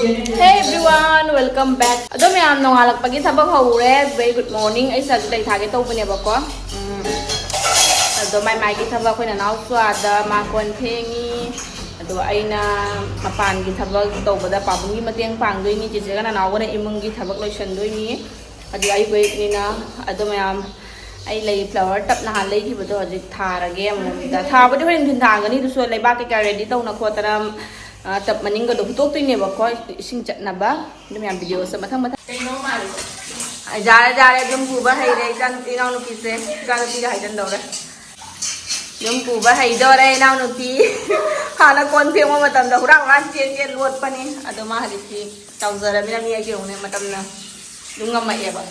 Hey everyone, welcome back. Ado mayam nongalakpagi thabak haure. Very good morning. Ay sa tay thage tawbane ba ko. Ado may gi thabak ko na naw swada ma kon phengi. Ado ay na mapan gi thabak tawbada pabungi mateng pangdoi ni jeje kana naw na imung gi thabak loisan doi ni. Ado ay ko ni na ado mayam ay lay flower tap na halay ki bodo adi tharage am da tha bodo hin thin thang ni du so lay ba ka ready taw na ko taram tập mình có đúng tốt tuy nhiên mà coi sinh trận là bá nhưng mà video sẽ mà thằng ra đây dùng củ bá hay đây căn tí nào nó kì xe ra nó tí hay chân đầu đấy dùng củ bá hay do đây nào nó tí hà nó còn phiêu mà tầm đầu đang ăn chiên luôn pa ní à tôi mà hay tí trong giờ là mình đang nghe kiểu này mà tầm nào đúng ngâm mày vậy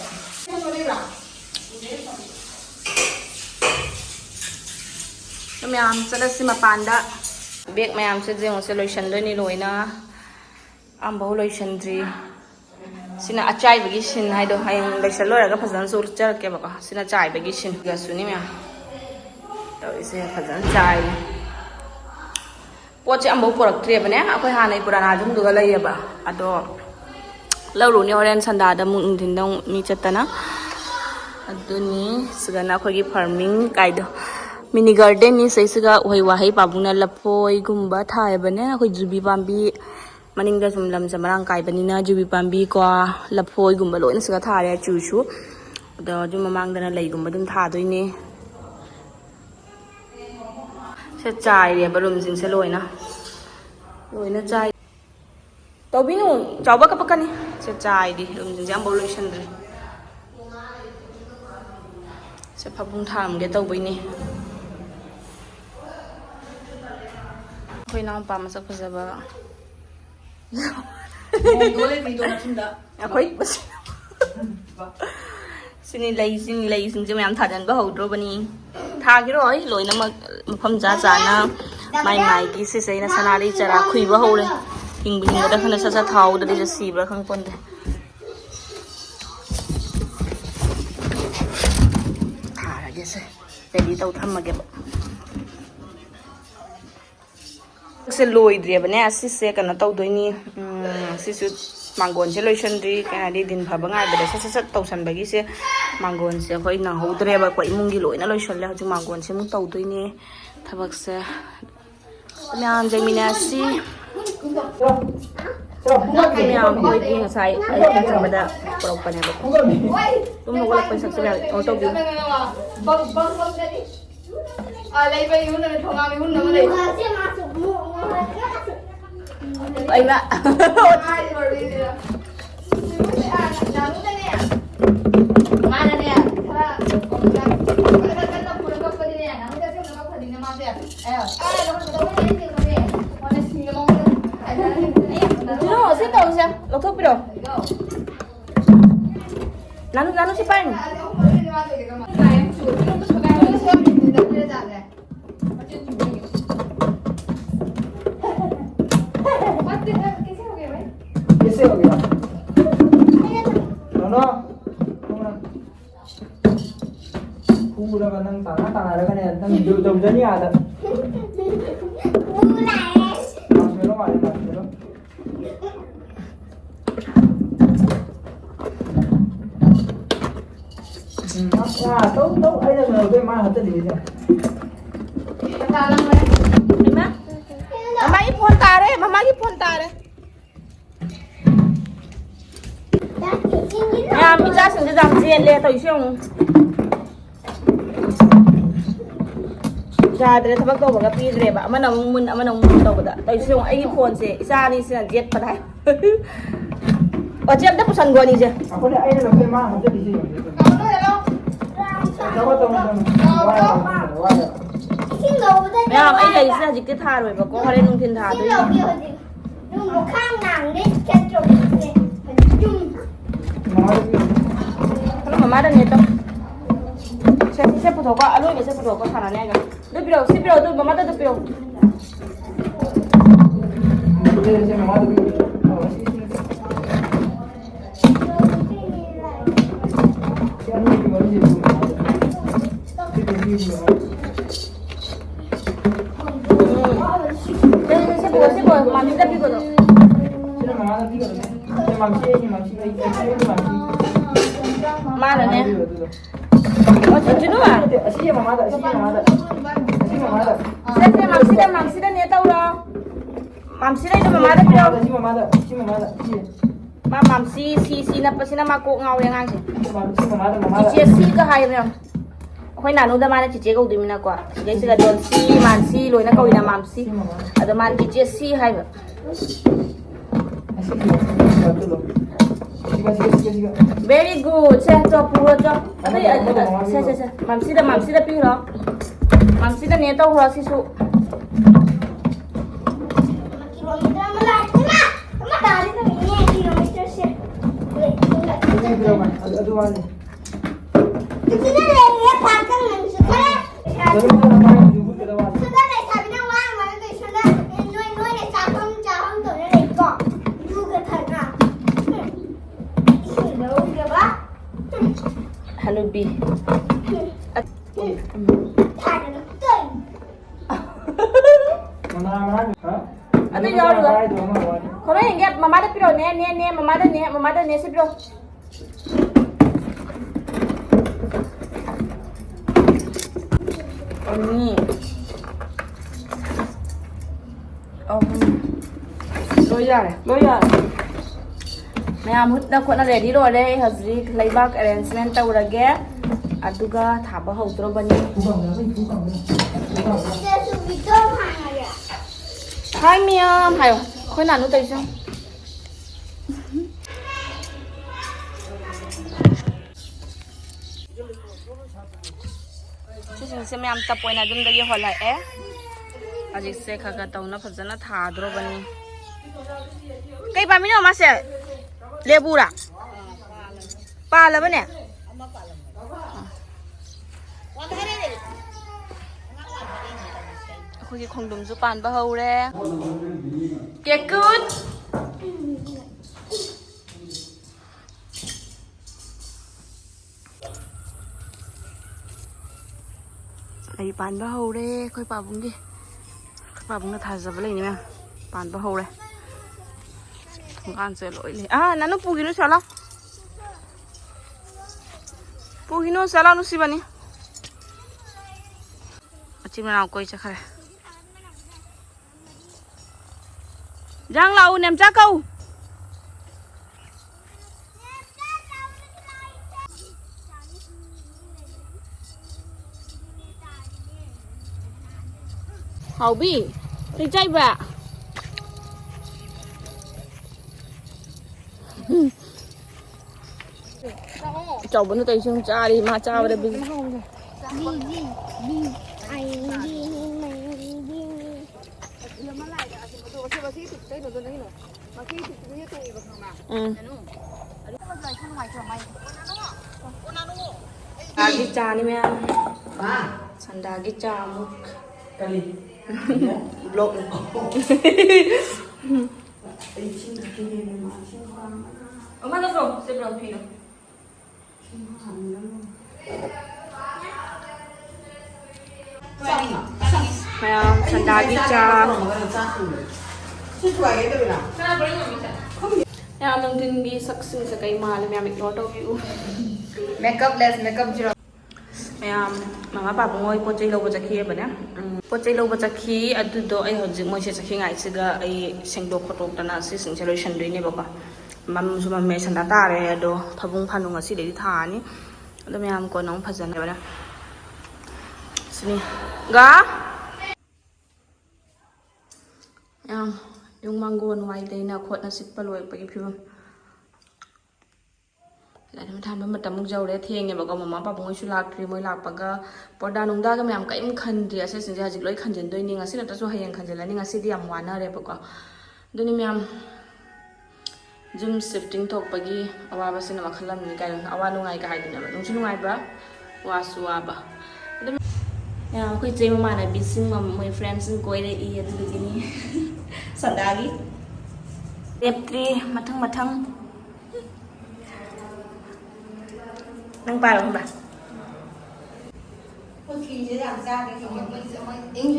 nhưng mà sẽ là xí mà pan đã Bek mayam se jeng se lotion do ni loina am bo lotion tri sina achai bagi sin hai do hai lotion lo ga phazan sur char ke ba sina chai bagi sin ga suni ma to ise phazan chai po che am bo porak tre ba ne akoi ha nei purana jum du ga lai ba ado lo ru ni oren sanda da mun din dong mi chatana aduni sigana khoi gi farming kai do mini garden ni sai siga hoi wa hai pabuna lapoi gumba thai bane khoi jubi pambi maning da sum lam samarang kai bani na jubi pambi ko lapoi gumba loina siga thare chu chu da ju mamang dana lei gumba dum tha doi ni se chai re barum jin se loina chai to binu chawba ka pakani se chai di rum jin jam bolution re se phapung tham ge to bai ni Koi naam pa masak phajaba Mongole video na chunda Koi bas Sini lay sing je mayam thajan ba hodro bani tha gi roi loina mafam ja ja na mai gi se se na sanari chara khui ba hole hing bi da khana sa sa thau da je si bra khang pon de tha ra je se ready tau tham ma ge se loi dre bane asi se kana taw doini si su mangon se lotion dri kana di din pha bangai bade sa sa taw san bagi se mangon se khoi na ho dre ba ko imung gi loina lotion le hu mangon se mu taw doini thabak se myam jamina si myam hoi di sai ai ka chamada pro pane ba tum no wala paisa se o taw gi lấy bây giờ nó thong ăn mình nó lấy anh ạ nó xếp đâu xem nó thuốc bây giờ nó xếp bánh कैसे हो गया दोनों पूरा बनन ताना रखा ने एकदम जम नहीं आता मारो मारो तो ai là người cái mai hết đi rồi Mama ipon tare, mama ipon tare. Ya, mi cha sin jam jien le toi xiong. Ja dre thabak to ba pi dre ba amanong mun to ba toi xiong ai ipon se isa ni sin jet pa dai. O jem da pusan go ni je. Ako ni ai là cái mai hết đi rồi. Mẹ học ấy là gì cái tha rồi mà có hoa lên nông thiên thà đấy. Một khang nàng đấy chân trục này chung. Kalau mama ada nih tuh. Saya foto kok, aduh ini saya foto kok sana nih agak. Tuh piro, si piro tuh mama tuh piro. Saya boleh, mami tapi kok. มาแล้วเนี่ยเอาจริงๆด้วย Así mamada, así mamada. Así mamada. Sida mam sida ne tau lo mam sida itu mamada piro Así mamada, así mamada. mam si na pasina ma ko ngau yang ang si Así mamada, mamada. chị si ka hai me khoi na nu da mana chị ko dimina kwa dei siga don si man si loi na ko ina mam si ada man chị si hai ba Así que lo. Siga. very good se to puro to se mam sida piro mam sida ne tau ho si su kilometer malah kena dari tu ini kilometer se Aduh mana? kita ni parkan nan sudah Baru kita nak jumpa ke depan. sudah ni sabi na wang mana tu sudah noi ni cakap tu ni kok juga thana sudah ke ba hanubi thana tu Mana? Ha? ada jauh juga kalau yang gap mama ada piro ne mama ada ne si piro ini loya mayam hut na ko na ready ro le hazri laibak arrangement tawrage aduga thaba hawdro bani kita subito mana ya hai miam hayo khoi na nu tai so se mayam tapoina dum dagi holai e ajik se khaga tauna phajana thadro bani kai pa mino ma se lebu ra pa la bane khoi khongdum su pan ba hau re ke good lấy bán bao hầu đây khơi bà bún đi bà bún nó thả ra với này nè bán bao hầu đây không ăn sẽ lỗi này nó pugi nó sao lắm pugi nó sao lắm nó xí bani chim nào quay chắc khai giang lầu ném chắc câu hầu bi đi chơi bà cháu vẫn tay xương cha đi mà cha vào đây bây giờ Dagi cha ni mẹ sandagi cha muk Kali. Blok. Oma nó rồi, sẽ rồi phi rồi. Mẹ sandagi cha. Em đang tin ghi sắc sinh sa cái mà mẹ mình nói đâu view. Makeup less makeup zero. Mama papa ngồi po chay lâu bạch khi bữa nè po chay lâu bạch khi ở đó ai hồi dựng ngồi chơi khi ngày xưa ai sinh đô khổ tông na si sinh chơi sinh đuôi nè bác mam zoom mẹ sinh đã ta rồi đó thabung phan nung asi để thà ní đó mẹ có nóng phát triển rồi nè sini ga yung mango ngoài đây na khuất na sip paloi bagi phim lại nó tham mà tầm mục dầu đấy thiêng nghe bảo con mama bà bông lạc thì mới lạc bằng cái bỏ đàn nông đa cái mẹ cái em khăn thì sẽ sinh ra dịch lấy khăn chân đôi nhưng sẽ là ta số hay khăn chân là nhưng sẽ đi làm hoàn đấy bảo con đôi nên mẹ zoom shifting thuộc bagi awa basi na makhalam ni cái awa nung ai cái gì nữa nung nung ai ba wa suwa ba ya cái chơi mà này bị sinh mà mấy friends coi đây ý từ cái gì sandagi đẹp đi mặt thăng nâng ba rồi không bà? Khi sẽ làm ra cái kiểu anh em